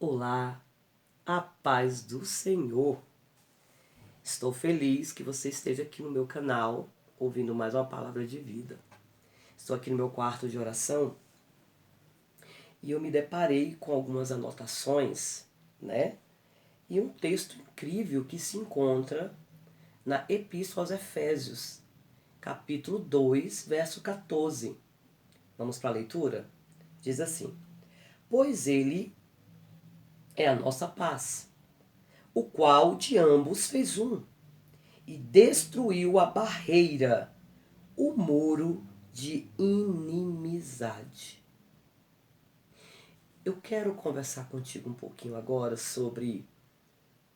Olá, a paz do Senhor. Estou feliz que você esteja aqui no meu canal, ouvindo mais uma palavra de vida. Estou aqui no meu quarto de oração e eu me deparei com algumas anotações, né? E um texto incrível que se encontra na Epístola aos Efésios, capítulo 2, verso 14. Vamos para a leitura? Diz assim: Pois ele é a nossa paz, o qual de ambos fez um, e destruiu a barreira, o muro de inimizade. Eu quero conversar contigo um pouquinho agora sobre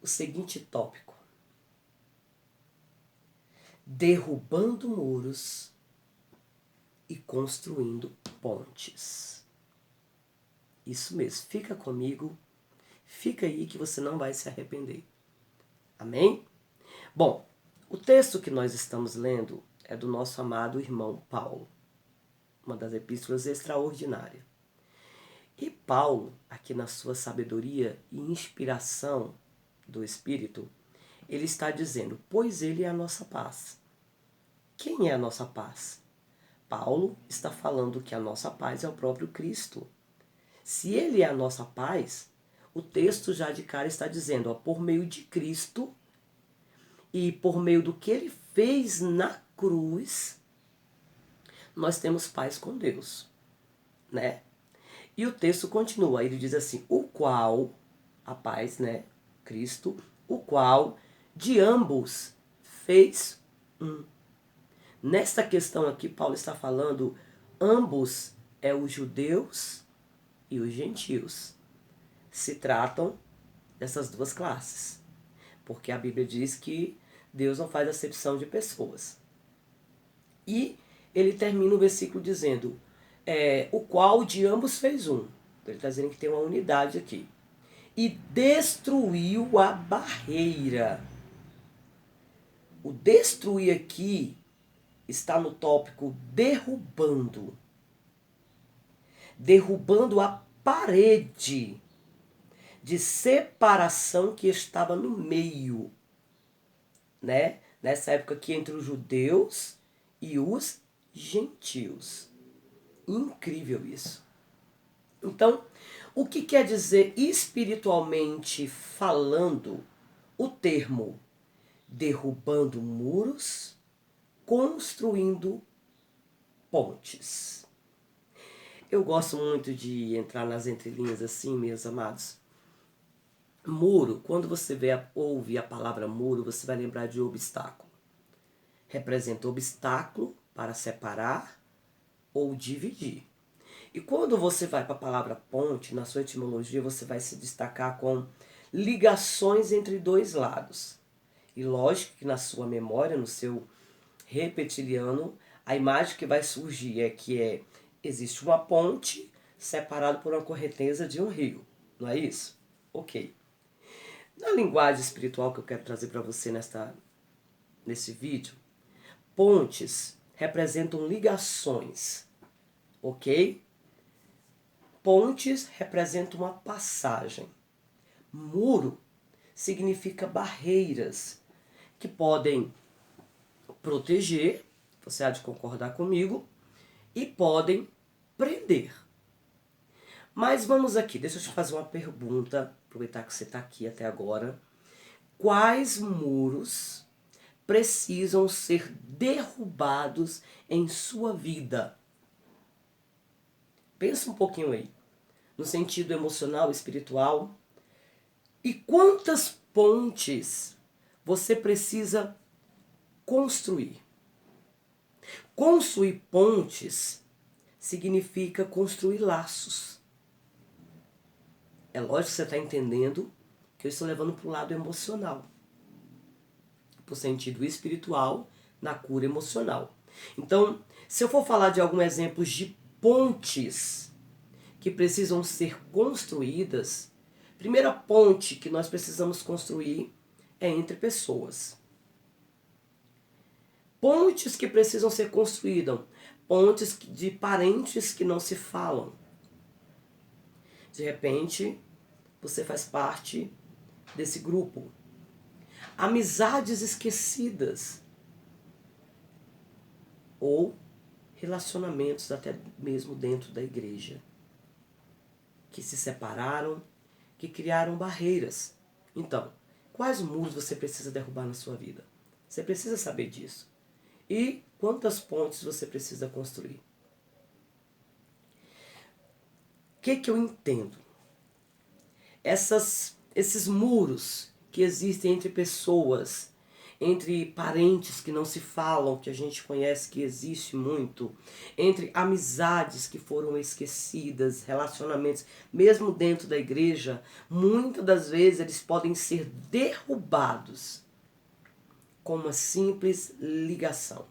o seguinte tópico: derrubando muros e construindo pontes. Isso mesmo, fica comigo, fica aí que você não vai se arrepender. Amém? Bom, o texto que nós estamos lendo é do nosso amado irmão Paulo, uma das epístolas extraordinárias. E Paulo, aqui na sua sabedoria e inspiração do Espírito, ele está dizendo, pois ele é a nossa paz. Quem é a nossa paz? Paulo está falando que a nossa paz é o próprio Cristo. Se ele é a nossa paz, o texto já de cara está dizendo, ó, por meio de Cristo e por meio do que ele fez na cruz, nós temos paz com Deus, né? E o texto continua, ele diz assim, o qual, a paz, né, Cristo, o qual de ambos fez um. Nesta questão aqui, Paulo está falando, ambos é os judeus e os gentios. Se tratam dessas duas classes, porque a Bíblia diz que Deus não faz acepção de pessoas. E ele termina o versículo dizendo, o qual de ambos fez um. Ele está dizendo que tem uma unidade aqui. E destruiu a barreira. O destruir aqui está no tópico derrubando. Derrubando a parede de separação que estava no meio, né? Nessa época aqui entre os judeus e os gentios. Incrível isso. Então, o que quer dizer espiritualmente falando o termo derrubando muros, construindo pontes? Eu gosto muito de entrar nas entrelinhas assim, meus amados. Muro, quando você ouve a palavra muro, você vai lembrar de obstáculo. Representa obstáculo para separar ou dividir. E quando você vai para a palavra ponte, na sua etimologia, você vai se destacar com ligações entre dois lados. E lógico que na sua memória, no seu reptiliano, a imagem que vai surgir existe uma ponte separada por uma correnteza de um rio. Não é isso? Ok. Na linguagem espiritual que eu quero trazer para você nesse vídeo, pontes representam ligações, ok? Pontes representam uma passagem. Muro significa barreiras que podem proteger, você há de concordar comigo, e podem prender. Mas vamos aqui, deixa eu te fazer uma pergunta, aproveitar que você está aqui até agora. Quais muros precisam ser derrubados em sua vida? Pensa um pouquinho aí, no sentido emocional, espiritual. E quantas pontes você precisa construir? Construir pontes significa construir laços. É lógico que você está entendendo que eu estou levando para o lado emocional, para o sentido espiritual, na cura emocional. Então, se eu for falar de alguns exemplos de pontes que precisam ser construídas, a primeira ponte que nós precisamos construir é entre pessoas. Pontes que precisam ser construídas, pontes de parentes que não se falam. De repente, você faz parte desse grupo. Amizades esquecidas ou relacionamentos até mesmo dentro da igreja que se separaram, que criaram barreiras. Então, quais muros você precisa derrubar na sua vida? Você precisa saber disso. E quantas pontes você precisa construir? O que eu entendo? Esses muros que existem entre pessoas, entre parentes que não se falam, que a gente conhece que existe muito, entre amizades que foram esquecidas, relacionamentos, mesmo dentro da igreja, muitas das vezes eles podem ser derrubados com uma simples ligação.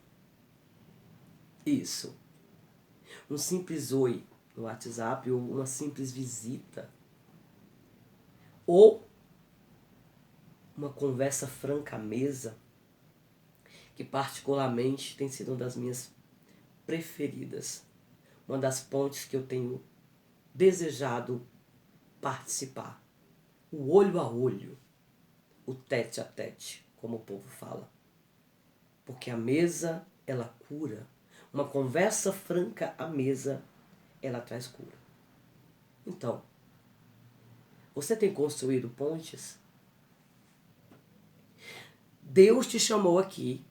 Isso. Um simples oi no WhatsApp ou uma simples visita. Ou uma conversa franca à mesa, que particularmente tem sido uma das minhas preferidas. Uma das pontes que eu tenho desejado participar. O olho a olho, o tete a tete, como o povo fala. Porque a mesa, ela cura. Uma conversa franca à mesa, ela traz cura. Então, você tem construído pontes? Deus te chamou aqui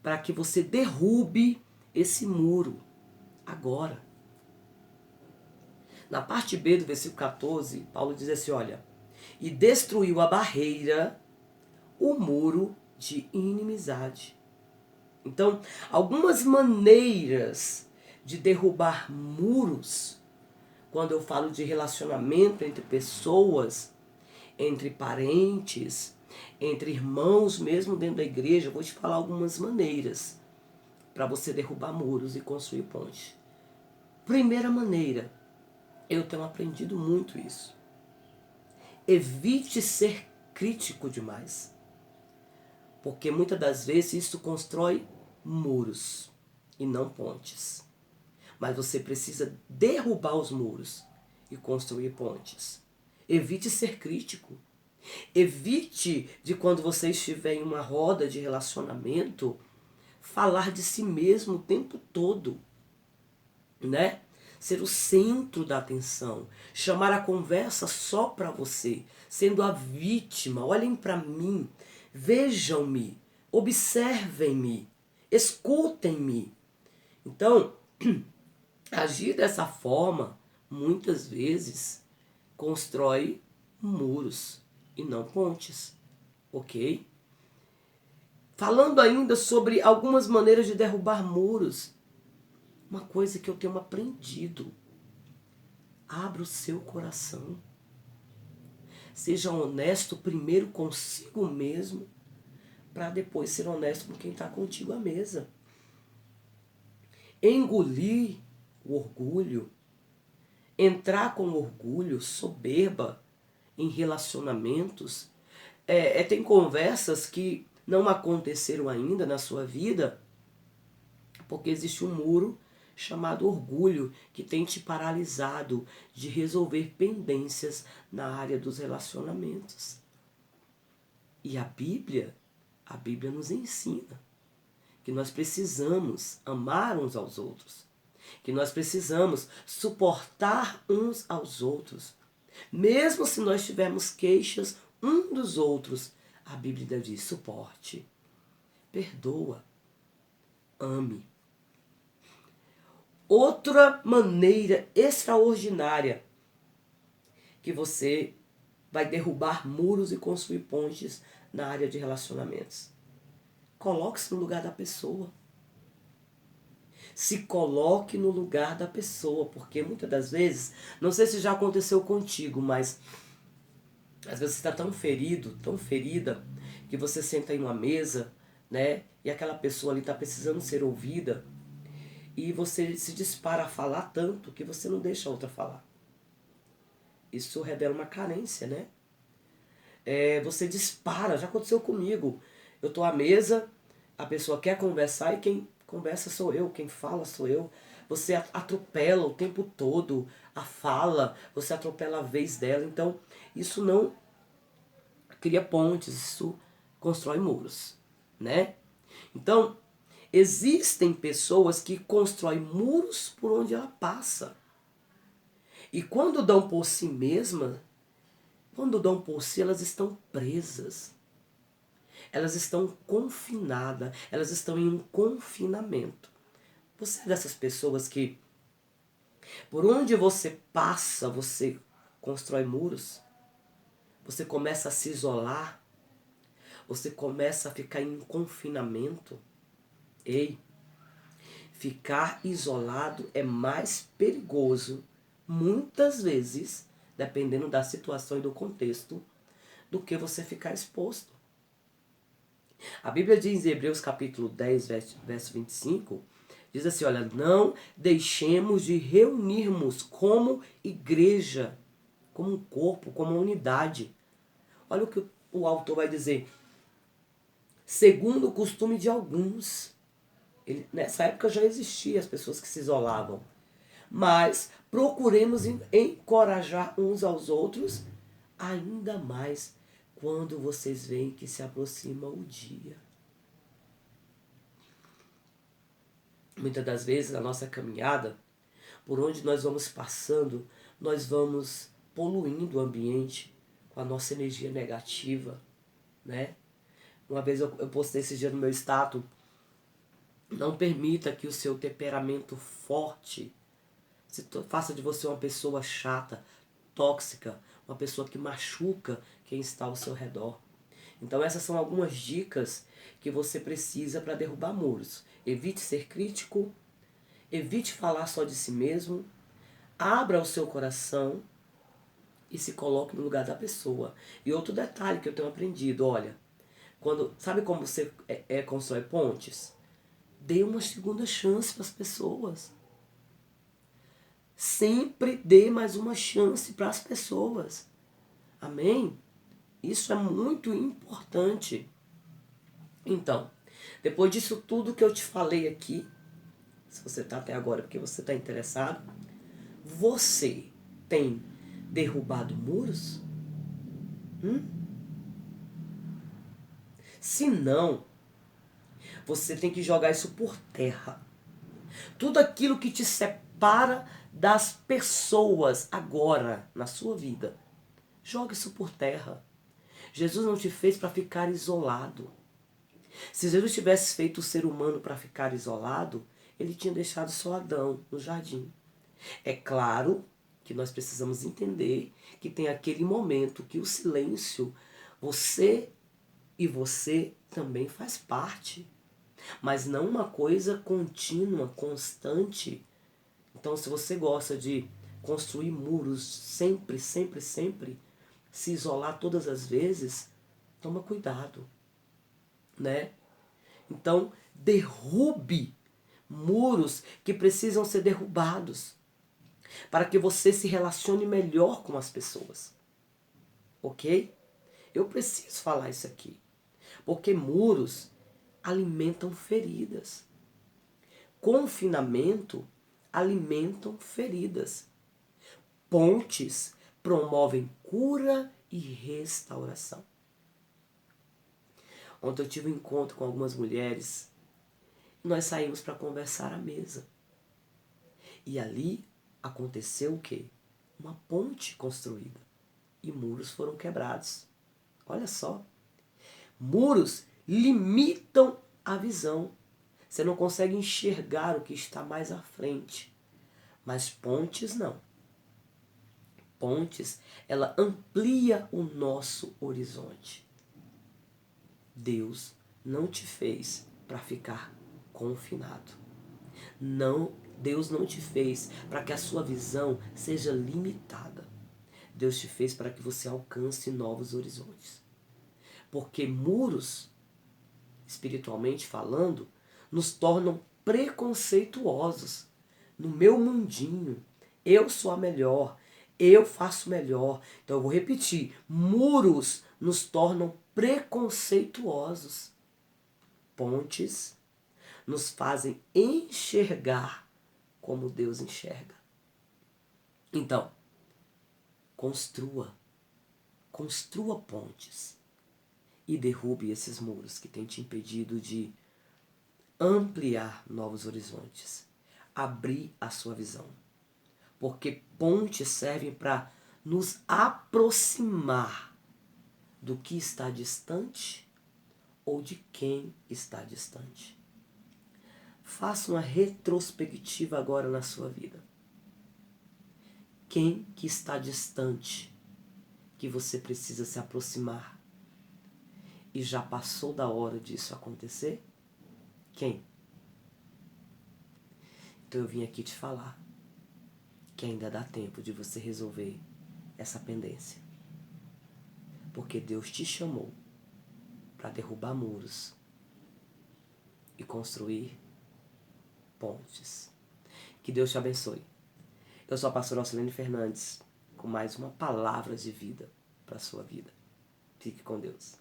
para que você derrube esse muro agora. Na parte B do versículo 14, Paulo diz assim, olha, e destruiu a barreira, o muro de inimizade. Então, algumas maneiras de derrubar muros, quando eu falo de relacionamento entre pessoas, entre parentes, entre irmãos, mesmo dentro da igreja, eu vou te falar algumas maneiras para você derrubar muros e construir pontes. Primeira maneira, eu tenho aprendido muito isso. Evite ser crítico demais. Porque muitas das vezes isso constrói muros e não pontes. Mas você precisa derrubar os muros e construir pontes. Evite ser crítico. Evite de quando você estiver em uma roda de relacionamento, falar de si mesmo o tempo todo, né? Ser o centro da atenção, chamar a conversa só para você, sendo a vítima. Olhem para mim, vejam-me, observem-me, escutem-me. Então, agir dessa forma, muitas vezes, constrói muros e não pontes, ok? Falando ainda sobre algumas maneiras de derrubar muros, uma coisa que eu tenho aprendido, abra o seu coração. Seja honesto primeiro consigo mesmo, para depois ser honesto com quem está contigo à mesa. Engolir o orgulho, entrar com orgulho, soberba em relacionamentos. Tem conversas que não aconteceram ainda na sua vida, porque existe um muro chamado orgulho, que tem te paralisado de resolver pendências na área dos relacionamentos. E a Bíblia nos ensina que nós precisamos amar uns aos outros, que nós precisamos suportar uns aos outros. Mesmo se nós tivermos queixas um dos outros, a Bíblia diz, suporte, perdoa, ame. Outra maneira extraordinária que você vai derrubar muros e construir pontes na área de relacionamentos. Coloque-se no lugar da pessoa. Se coloque no lugar da pessoa, porque muitas das vezes, não sei se já aconteceu contigo, mas às vezes você está tão ferido, tão ferida, que você senta em uma mesa, né, e aquela pessoa ali está precisando ser ouvida, e você se dispara a falar tanto que você não deixa a outra falar. Isso revela uma carência, né? Você dispara, já aconteceu comigo. Eu estou à mesa, a pessoa quer conversar e quem conversa sou eu, quem fala sou eu. você atropela o tempo todo a fala, você atropela a vez dela. Então, isso não cria pontes, isso constrói muros, né? Então, existem pessoas que constroem muros por onde ela passa. E quando dão por si mesma, quando dão por si, elas estão presas. Elas estão confinadas, elas estão em um confinamento. Você é dessas pessoas que, por onde você passa, você constrói muros, você começa a se isolar, você começa a ficar em um confinamento. Ei, ficar isolado é mais perigoso, muitas vezes, dependendo da situação e do contexto, do que você ficar exposto. A Bíblia diz em Hebreus capítulo 10, verso 25, diz assim, olha, não deixemos de reunirmos como igreja, como um corpo, como uma unidade. Olha o que o autor vai dizer. Segundo o costume de alguns. Nessa época já existia as pessoas que se isolavam. Mas procuremos encorajar uns aos outros, ainda mais quando vocês veem que se aproxima o dia. Muitas das vezes, na nossa caminhada, por onde nós vamos passando, nós vamos poluindo o ambiente com a nossa energia negativa, né? Uma vez eu postei esse dia no meu status, não permita que o seu temperamento forte faça de você uma pessoa chata, tóxica, uma pessoa que machuca quem está ao seu redor. Então essas são algumas dicas que você precisa para derrubar muros. Evite ser crítico, evite falar só de si mesmo, abra o seu coração e se coloque no lugar da pessoa. E outro detalhe que eu tenho aprendido, olha, sabe como você constrói pontes? Dê uma segunda chance para as pessoas. Sempre dê mais uma chance para as pessoas. Amém? Isso é muito importante. Então, depois disso tudo que eu te falei aqui, se você está até agora porque você está interessado, você tem derrubado muros? Se não, você tem que jogar isso por terra. Tudo aquilo que te separa das pessoas agora na sua vida, joga isso por terra. Jesus não te fez para ficar isolado. Se Jesus tivesse feito o ser humano para ficar isolado, ele tinha deixado só Adão no jardim. É claro que nós precisamos entender que tem aquele momento que o silêncio, você e você também faz parte. Mas não uma coisa contínua, constante. Então, se você gosta de construir muros sempre, sempre, sempre, se isolar todas as vezes, toma cuidado, né? Então, derrube muros que precisam ser derrubados para que você se relacione melhor com as pessoas. Ok? Eu preciso falar isso aqui. Porque muros alimentam feridas. Confinamento alimentam feridas. Pontes promovem cura e restauração. Ontem eu tive um encontro com algumas mulheres. Nós saímos para conversar à mesa. E ali aconteceu o quê? Uma ponte construída. E muros foram quebrados. Olha só. Muros limitam a visão. Você não consegue enxergar o que está mais à frente. Mas pontes não. Pontes, ela amplia o nosso horizonte. Deus não te fez para ficar confinado. Não, Deus não te fez para que a sua visão seja limitada. Deus te fez para que você alcance novos horizontes. Porque muros, espiritualmente falando, nos tornam preconceituosos. No meu mundinho, eu sou a melhor, eu faço melhor. Então eu vou repetir, muros nos tornam preconceituosos. Pontes nos fazem enxergar como Deus enxerga. Então, construa pontes e derrube esses muros que têm te impedido de ampliar novos horizontes, abrir a sua visão. Porque pontes servem para nos aproximar do que está distante ou de quem está distante. Faça uma retrospectiva agora na sua vida. Quem que está distante que você precisa se aproximar? E já passou da hora disso acontecer? Quem? Então eu vim aqui te falar que ainda dá tempo de você resolver essa pendência. Porque Deus te chamou para derrubar muros e construir pontes. Que Deus te abençoe. Eu sou a pastora Alcilene Fernandes, com mais uma palavra de vida para a sua vida. Fique com Deus.